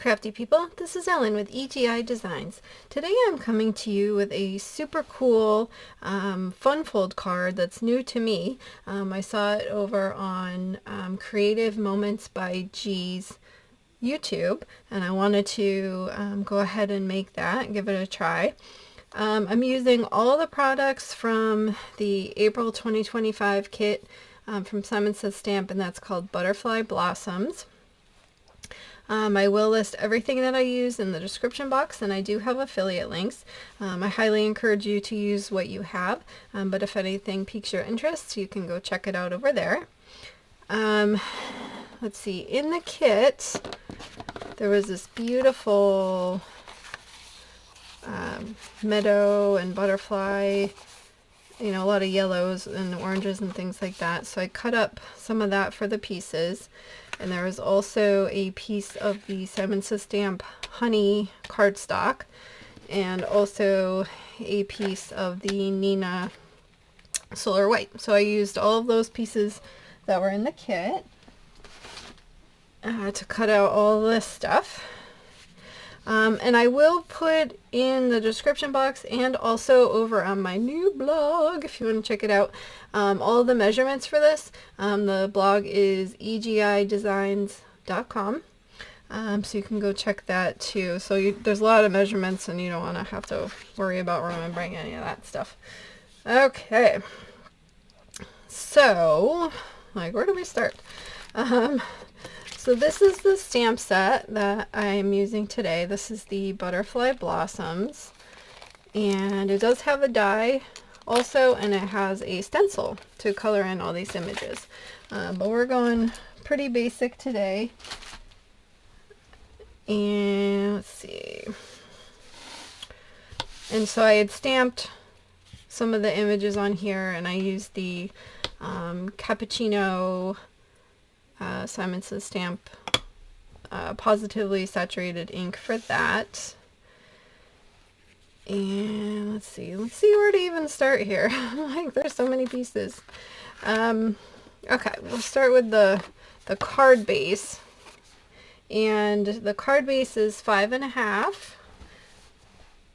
crafty people, this is Ellen with EGI Designs. Today I'm coming to you with a super cool fun fold card that's new to me. I saw it over on Creative Moments by G's YouTube, and I wanted to go ahead and make that and give it a try. I'm using all the products from the April 2025 kit from Says Stamp, and that's called Butterfly Blossoms. I will list everything that I use in the description box, and I do have affiliate links. I highly encourage you to use what you have, but if anything piques your interest, you can go check it out over there. Let's see, in the kit there was this beautiful meadow and butterfly, you know, a lot of yellows and oranges and things like that, so I cut up some of that for the pieces. And there was also a piece of the Says Stamp Honey Cardstock, and also a piece of the Neenah White. So I used all of those pieces that were in the kit to cut out all this stuff. And I will put in the description box and also over on my new blog, if you want to check it out, all the measurements for this. The blog is egidesigns.com, so you can go check that too. So there's a lot of measurements, and you don't want to have to worry about remembering any of that stuff. Okay, so where do we start? So this is the stamp set that I'm using today. This is the Butterfly Blossoms, and it does have a die also, and it has a stencil to color in all these images. But we're going pretty basic today. And let's see. And so I had stamped some of the images on here, and I used the cappuccino Says Stamp positively saturated ink for that. And let's see where to even start here. Like, there's so many pieces. Okay, we'll start with the card base, and the card base is 5.5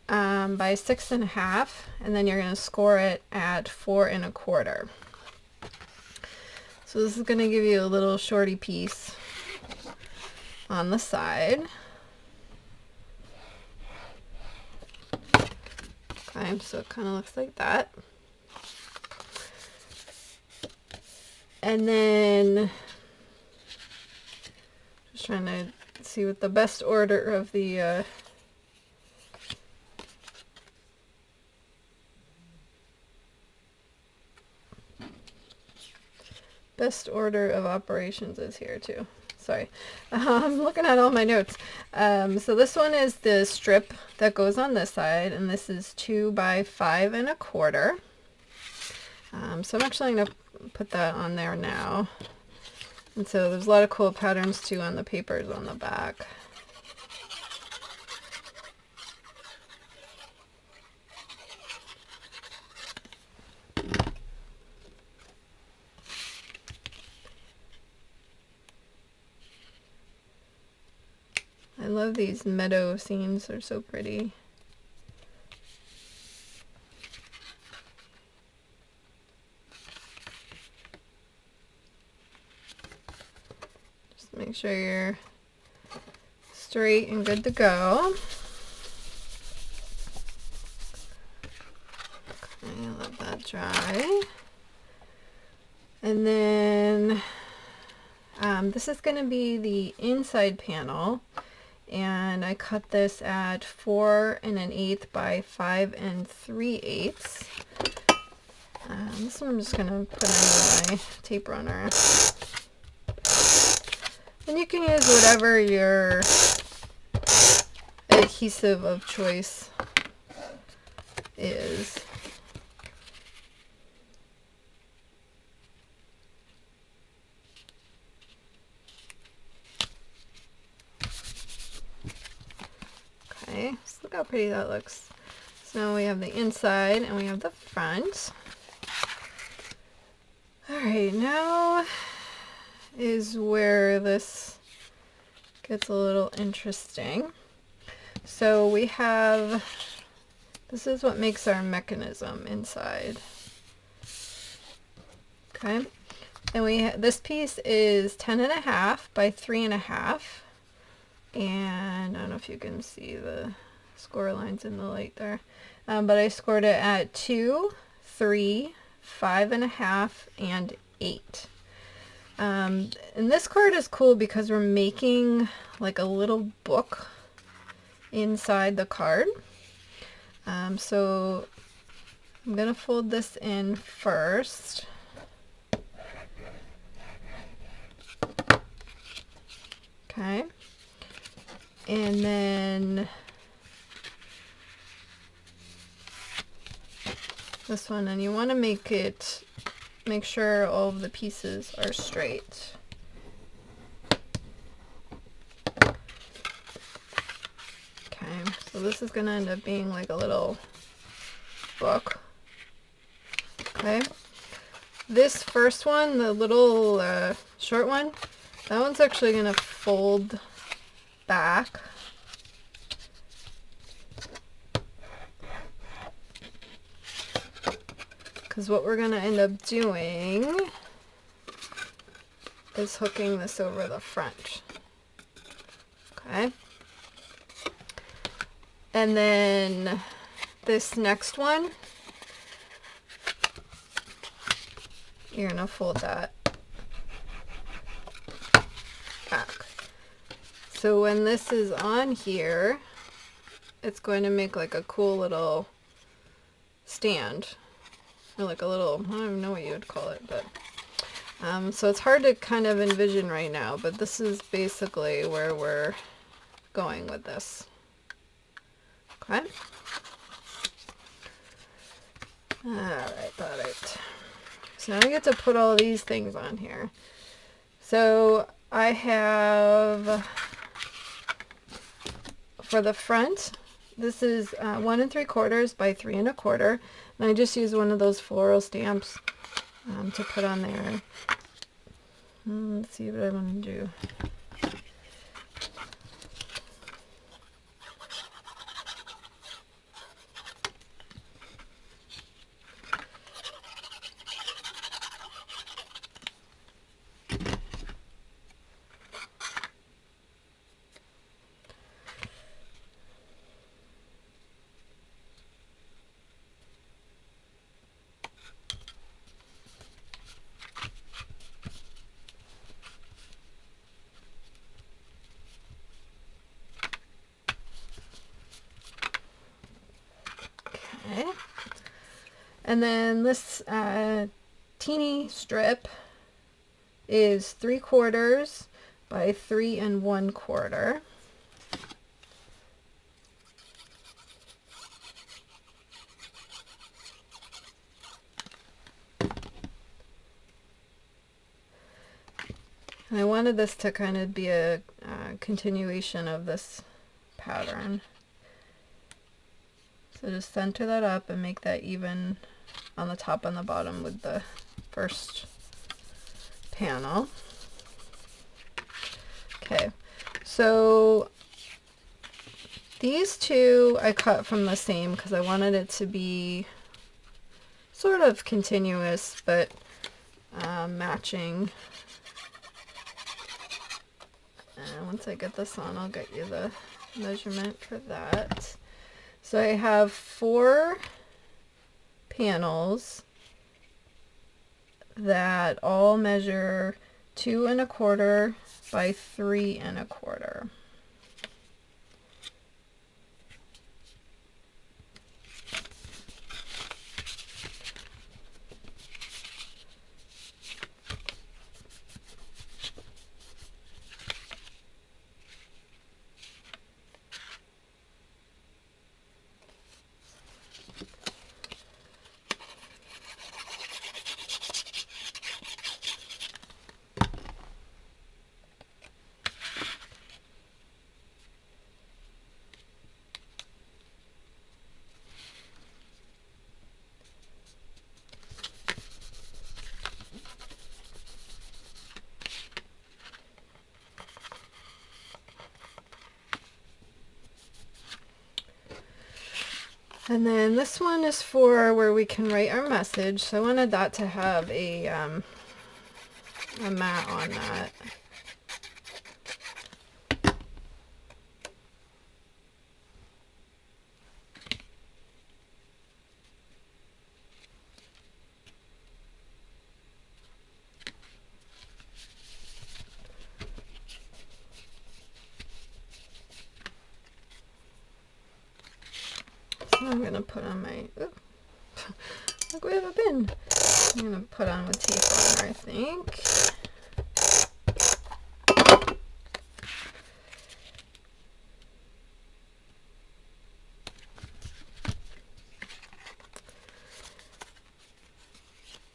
by 6.5, and then you're going to score it at 4.25. So this is going to give you a little shorty piece on the side. Okay, so it kind of looks like that. And then, just trying to see what the best order of the best order of operations is here too. Sorry, I'm looking at all my notes. So this one is the strip that goes on this side, and this is 2 by 5.25. So I'm actually going to put that on there now. And so there's a lot of cool patterns too on the papers on the back. I love these meadow scenes, they're so pretty. Just make sure you're straight and good to go. Okay, let that dry. And then this is going to be the inside panel. And I cut this at 4 1/8 by 5 3/8. This one I'm just going to put in my tape runner. And you can use whatever your adhesive of choice is. Okay, so look how pretty that looks. So now we have the inside and we have the front. Alright, now is where this gets a little interesting. So we have, this is what makes our mechanism inside. Okay, and this piece is 10.5 by 3.5, and I don't know if you can see the score lines in the light there, but I scored it at 2, 3, 5.5, and 8. And this card is cool because we're making like a little book inside the card. So I'm gonna fold this in first. Okay, and then this one, and you want to make sure all of the pieces are straight. Okay, so this is going to end up being like a little book. Okay, this first one, the little short one, that one's actually going to fold back. Because what we're going to end up doing is hooking this over the front. Okay. And then this next one, you're going to fold that back. So when this is on here, it's going to make like a cool little stand. Or like a little, I don't even know what you would call it, but so it's hard to kind of envision right now, but this is basically where we're going with this. Okay. Alright. So now I get to put all these things on here. So I have, for the front, this is 1 3/4 by 3 1/4, and I just use one of those floral stamps to put on there. Let's see what I want to do. Okay. And then this teeny strip is 3/4 by 3 1/4. And I wanted this to kind of be a continuation of this pattern. So just center that up and make that even on the top and the bottom with the first panel. Okay, so these two I cut from the same because I wanted it to be sort of continuous but matching. And once I get this on, I'll get you the measurement for that. So I have 4 panels that all measure 2 1/4 by 3 1/4. And then this one is for where we can write our message. So I wanted that to have a mat on that. So I'm going to put on my, look, we have a bin. I'm going to put on the tape on there, I think.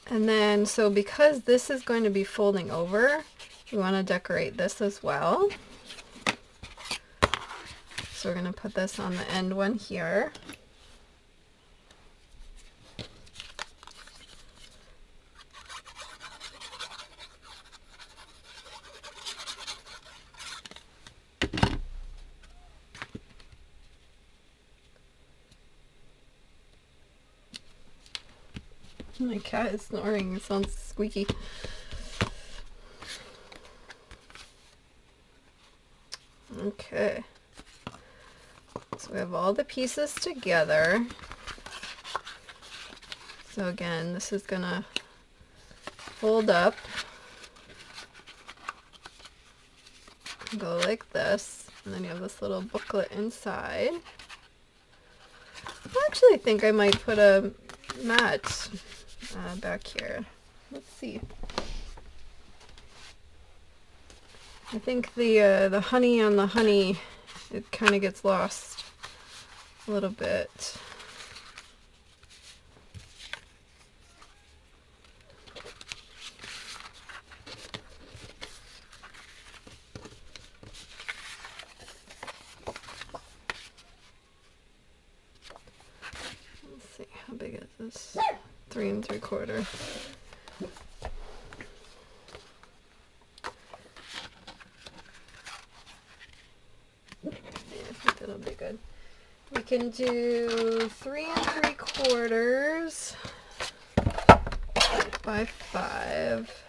And then, so because this is going to be folding over, you want to decorate this as well. So we're going to put this on the end one here. My cat is snoring. It sounds squeaky. Okay. So we have all the pieces together. So again, this is gonna fold up, go like this, and then you have this little booklet inside. I actually think I might put a mat back here. Let's see. I think the honey on the honey, it kind of gets lost a little bit. Let's see, how big is this? 3 3/4. That'll be good. We can do 3 3/4 by 5.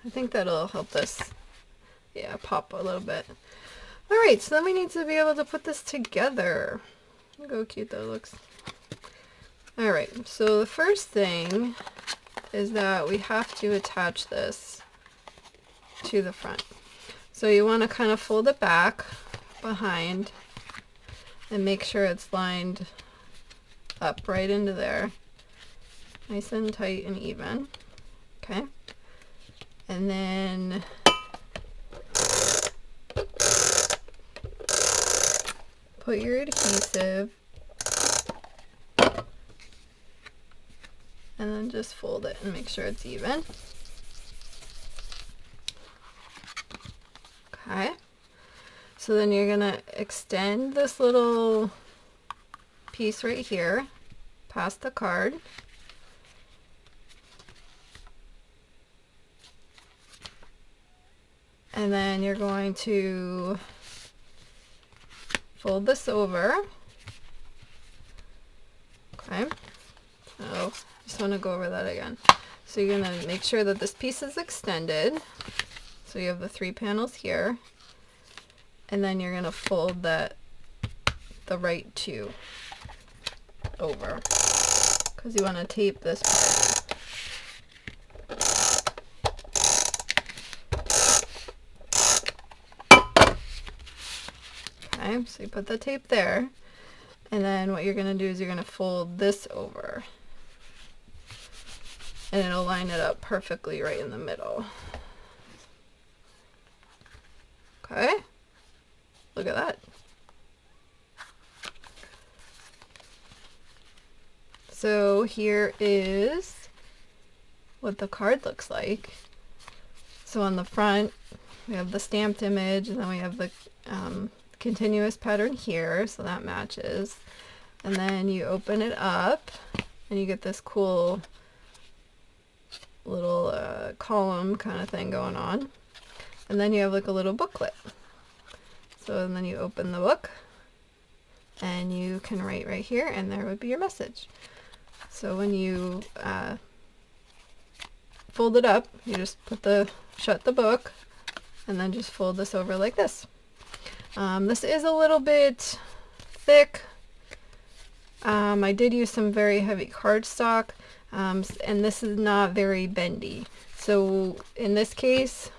I think that'll help this, yeah, pop a little bit. All right, so then we need to be able to put this together. Look how cute that looks. All right, so the first thing is that we have to attach this to the front. So you want to kind of fold it back behind and make sure it's lined up right into there. Nice and tight and even. Okay. And then put your adhesive and then just fold it and make sure it's even. Okay. So then you're gonna extend this little piece right here past the card. And then you're going to fold this over. Okay, so just want to go over that again. So you're going to make sure that this piece is extended. So you have the 3 panels here. And then you're going to fold that, the right 2 over. Because you want to tape this part. Okay, so you put the tape there, and then what you're going to do is you're going to fold this over, and it'll line it up perfectly right in the middle. Okay, look at that. So here is what the card looks like. So on the front, we have the stamped image, and then we have the continuous pattern here, so that matches. And then you open it up, and you get this cool little column kind of thing going on. And then you have like a little booklet. So and then you open the book, and you can write right here, and there would be your message. So when you fold it up, you just shut the book, and then just fold this over like this. This is a little bit thick. I did use some very heavy cardstock, and this is not very bendy. So in this case,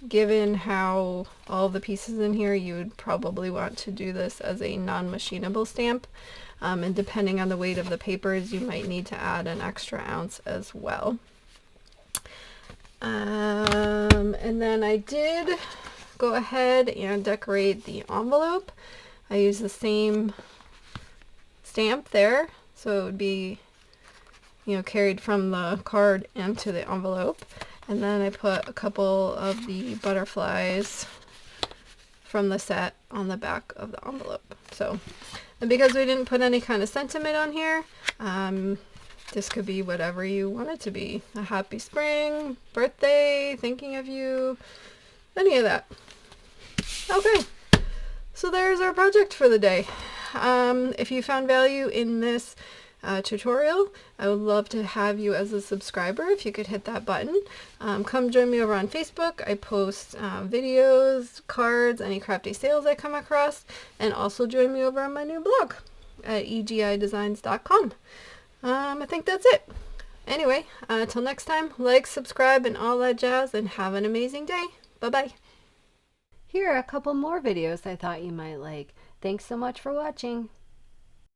given how all the pieces in here, you would probably want to do this as a non-machinable stamp. And depending on the weight of the papers, you might need to add an extra ounce as well. And then I did go ahead and decorate the envelope. I used the same stamp there, so it would be, you know, carried from the card into the envelope. And then I put a couple of the butterflies from the set on the back of the envelope. So, and because we didn't put any kind of sentiment on here, this could be whatever you want it to be. A happy spring, birthday, thinking of you, any of that. Okay, so there's our project for the day. If you found value in this tutorial, I would love to have you as a subscriber. If you could hit that button. Come join me over on Facebook. I post videos, cards, any crafty sales I come across, and also join me over on my new blog at egidesigns.com. I think that's it. Anyway, until next time, like, subscribe, and all that jazz, and have an amazing day. Bye-bye. Here are a couple more videos I thought you might like. Thanks so much for watching.